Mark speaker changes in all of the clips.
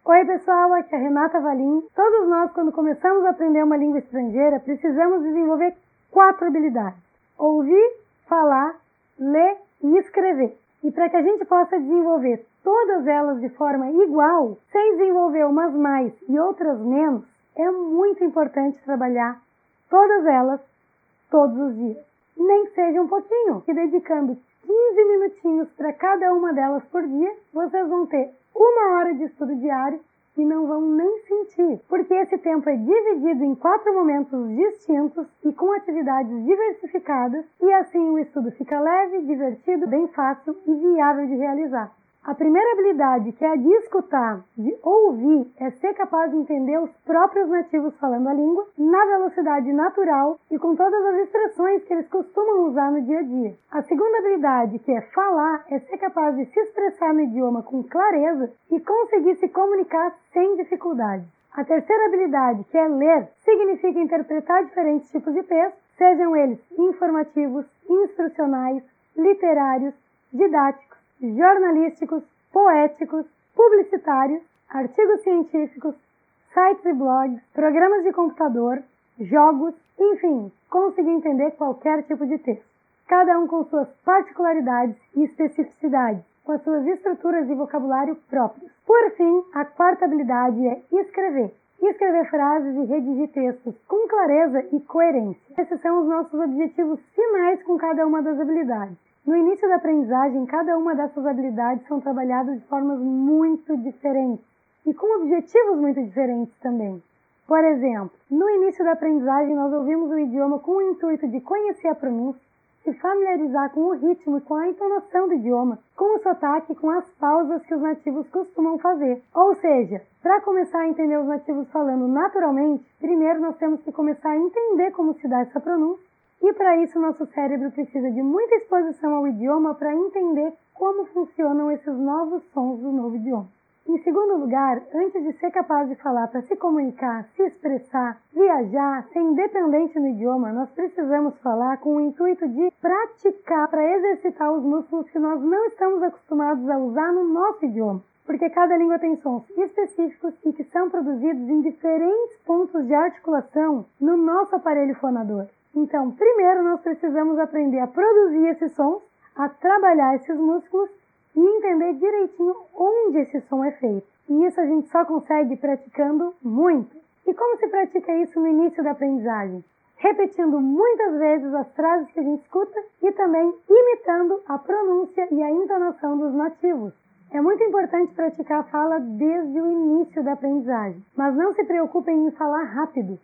Speaker 1: Oi pessoal, aqui é a Renata Valim. Todos nós, quando começamos a aprender uma língua estrangeira, precisamos desenvolver 4 habilidades: ouvir, falar, ler e escrever. E para que a gente possa desenvolver todas elas de forma igual, sem desenvolver umas mais e outras menos, é muito importante trabalhar todas elas todos os dias. Nem que seja um pouquinho, que dedicando 15 minutinhos para cada uma delas por dia, vocês vão ter 1 hora de estudo diário e não vão nem sentir, porque esse tempo é dividido em 4 momentos distintos e com atividades diversificadas, e assim o estudo fica leve, divertido, bem fácil e viável de realizar. A primeira habilidade, que é a de escutar, de ouvir, é ser capaz de entender os próprios nativos falando a língua na velocidade natural e com todas as expressões que eles costumam usar no dia a dia. A segunda habilidade, que é falar, é ser capaz de se expressar no idioma com clareza e conseguir se comunicar sem dificuldade. A terceira habilidade, que é ler, significa interpretar diferentes tipos de textos, sejam eles informativos, instrucionais, literários, didáticos, jornalísticos, poéticos, publicitários, artigos científicos, sites e blogs, programas de computador, jogos, enfim, conseguir entender qualquer tipo de texto. Cada um com suas particularidades e especificidades, com as suas estruturas de vocabulário próprios. Por fim, a quarta habilidade é escrever. Escrever frases e redigir textos com clareza e coerência. Esses são os nossos objetivos finais com cada uma das habilidades. No início da aprendizagem, cada uma dessas habilidades são trabalhadas de formas muito diferentes e com objetivos muito diferentes também. Por exemplo, no início da aprendizagem nós ouvimos o idioma com o intuito de conhecer a pronúncia, se familiarizar com o ritmo e com a entonação do idioma, com o sotaque e com as pausas que os nativos costumam fazer. Ou seja, para começar a entender os nativos falando naturalmente, primeiro nós temos que começar a entender como se dá essa pronúncia. E para isso nosso cérebro precisa de muita exposição ao idioma para entender como funcionam esses novos sons do novo idioma. Em segundo lugar, antes de ser capaz de falar para se comunicar, se expressar, viajar, ser independente no idioma, nós precisamos falar com o intuito de praticar para exercitar os músculos que nós não estamos acostumados a usar no nosso idioma. Porque cada língua tem sons específicos e que são produzidos em diferentes pontos de articulação no nosso aparelho fonador. Então, primeiro nós precisamos aprender a produzir esses sons, a trabalhar esses músculos e entender direitinho onde esse som é feito. E isso a gente só consegue praticando muito. E como se pratica isso no início da aprendizagem? Repetindo muitas vezes as frases que a gente escuta e também imitando a pronúncia e a entonação dos nativos. É muito importante praticar a fala desde o início da aprendizagem, mas não se preocupem em falar rápido.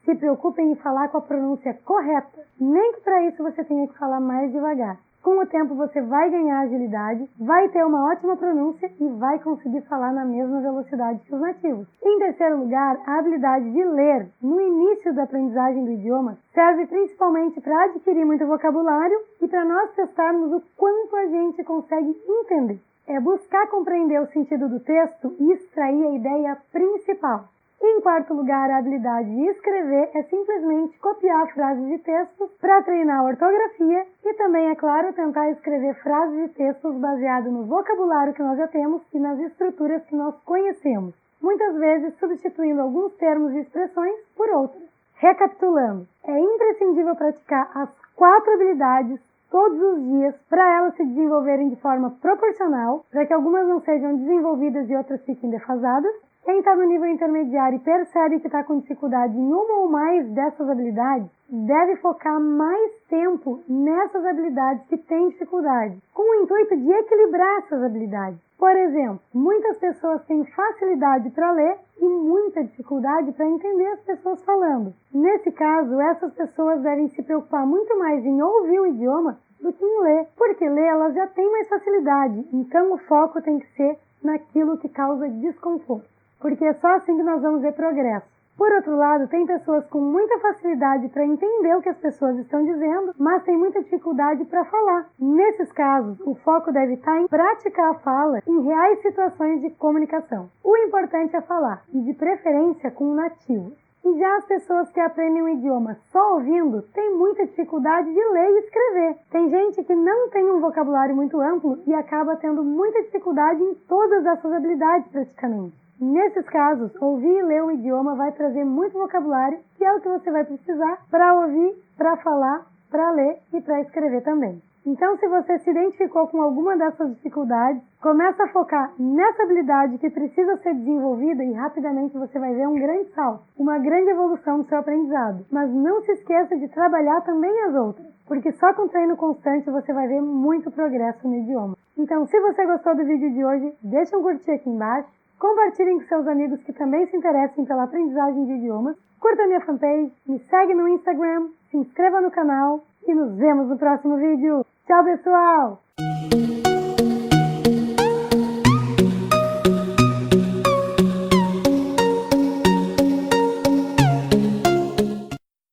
Speaker 1: Se preocupem em falar com a pronúncia correta, nem que para isso você tenha que falar mais devagar. Com o tempo você vai ganhar agilidade, vai ter uma ótima pronúncia e vai conseguir falar na mesma velocidade que os nativos. Em terceiro lugar, a habilidade de ler no início da aprendizagem do idioma serve principalmente para adquirir muito vocabulário e para nós testarmos o quanto a gente consegue entender. É buscar compreender o sentido do texto e extrair a ideia principal. Em quarto lugar, a habilidade de escrever é simplesmente copiar frases de textos para treinar a ortografia e também, é claro, tentar escrever frases de textos baseado no vocabulário que nós já temos e nas estruturas que nós conhecemos, muitas vezes substituindo alguns termos e expressões por outros. Recapitulando, é imprescindível praticar as 4 habilidades todos os dias para elas se desenvolverem de forma proporcional, para que algumas não sejam desenvolvidas e outras fiquem defasadas. Quem está no nível intermediário e percebe que está com dificuldade em uma ou mais dessas habilidades, deve focar mais tempo nessas habilidades que têm dificuldade, com o intuito de equilibrar essas habilidades. Por exemplo, muitas pessoas têm facilidade para ler e muita dificuldade para entender as pessoas falando. Nesse caso, essas pessoas devem se preocupar muito mais em ouvir o idioma do que em ler, porque ler elas já têm mais facilidade, então o foco tem que ser naquilo que causa desconforto, porque é só assim que nós vamos ver progresso. Por outro lado, tem pessoas com muita facilidade para entender o que as pessoas estão dizendo, mas tem muita dificuldade para falar. Nesses casos, o foco deve estar em praticar a fala em reais situações de comunicação. O importante é falar, e de preferência com um nativo. E já as pessoas que aprendem o idioma só ouvindo têm muita dificuldade de ler e escrever. Tem gente que não tem um vocabulário muito amplo e acaba tendo muita dificuldade em todas essas habilidades praticamente. Nesses casos, ouvir e ler o idioma vai trazer muito vocabulário, que é o que você vai precisar para ouvir, para falar, para ler e para escrever também. Então, se você se identificou com alguma dessas dificuldades, começa a focar nessa habilidade que precisa ser desenvolvida e rapidamente você vai ver um grande salto, uma grande evolução no seu aprendizado. Mas não se esqueça de trabalhar também as outras, porque só com treino constante você vai ver muito progresso no idioma. Então, se você gostou do vídeo de hoje, deixa um curtir aqui embaixo, compartilhem com seus amigos que também se interessem pela aprendizagem de idiomas, curta minha fanpage, me segue no Instagram, se inscreva no canal e nos vemos no próximo vídeo. Tchau, pessoal!